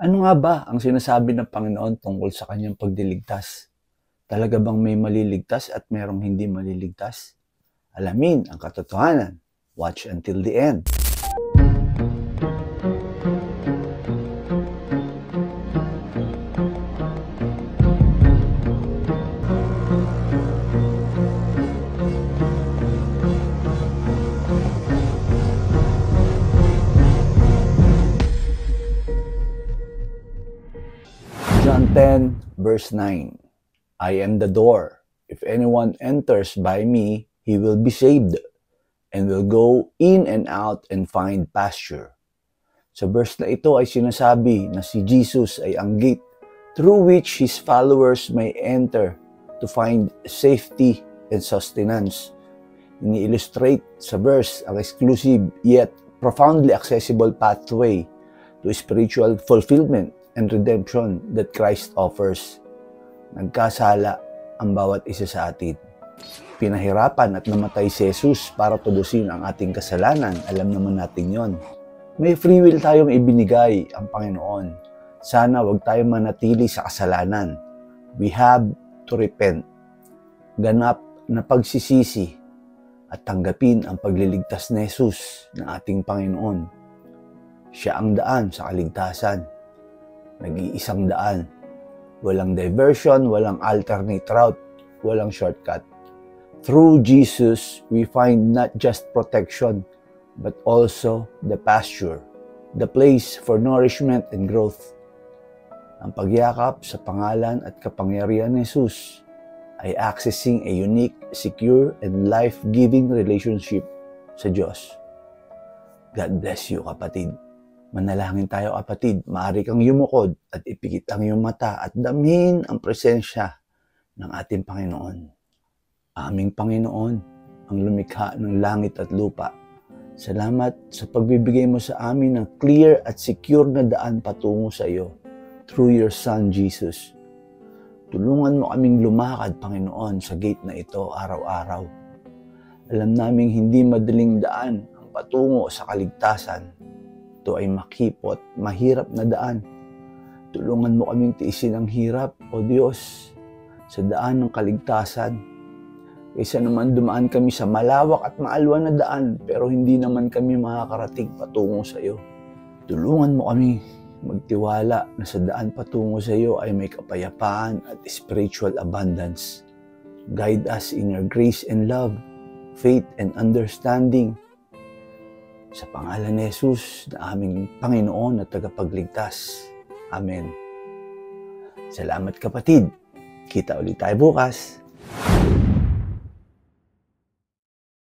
Ano nga ba ang sinasabi ng Panginoon tungkol sa kanyang pagliligtas? Talaga bang may maliligtas at merong hindi maliligtas? Alamin ang katotohanan. Watch until the end. John 10, verse 9. I am the door. If anyone enters by me, he will be saved, and will go in and out and find pasture. Sa verse na ito ay sinasabi na si Jesus ay ang gate through which His followers may enter to find safety and sustenance. Ini-illustrate sa verse ang exclusive yet profoundly accessible pathway to spiritual fulfillment and redemption that Christ offers. Nagkasala ang bawat isa sa atin. Pinahirapan at namatay si Jesus para tubusin ang ating kasalanan. Alam naman natin yon. May free will tayong ibinigay ang Panginoon. Sana wag tayong manatili sa kasalanan. We have to repent. Ganap na pagsisisi at tanggapin ang pagliligtas ni Jesus na ating Panginoon. Siya ang daan sa kaligtasan. Nag-iisang daan. Walang diversion, walang alternate route, walang shortcut. Through Jesus, we find not just protection, but also the pasture, the place for nourishment and growth. Ang pagyakap sa pangalan at kapangyarihan ni Jesus ay accessing a unique, secure, and life-giving relationship sa Diyos. God bless you, kapatid. Manalangin tayo, kapatid. Maaari kang yumukod at ipikit ang iyong mata at damhin ang presensya ng ating Panginoon. Aming Panginoon, ang lumikha ng langit at lupa. Salamat sa pagbibigay mo sa amin ng clear at secure na daan patungo sa iyo through your Son, Jesus. Tulungan mo kaming lumakad, Panginoon, sa gate na ito araw-araw. Alam naming hindi madaling daan ang patungo sa kaligtasan. Ito ay makipot, mahirap na daan. Tulungan mo kaming tiisin ang hirap, O Diyos, sa daan ng kaligtasan. Kaysa naman dumaan kami sa malawak at maalwan na daan, pero hindi naman kami makakarating patungo sa iyo. Tulungan mo kami magtiwala na sa daan patungo sa iyo ay may kapayapaan at spiritual abundance. Guide us in your grace and love, faith and understanding. Sa pangalan ni Jesus na aming Panginoon at tagapagligtas. Amen. Salamat, kapatid. Kita ulit tayo bukas.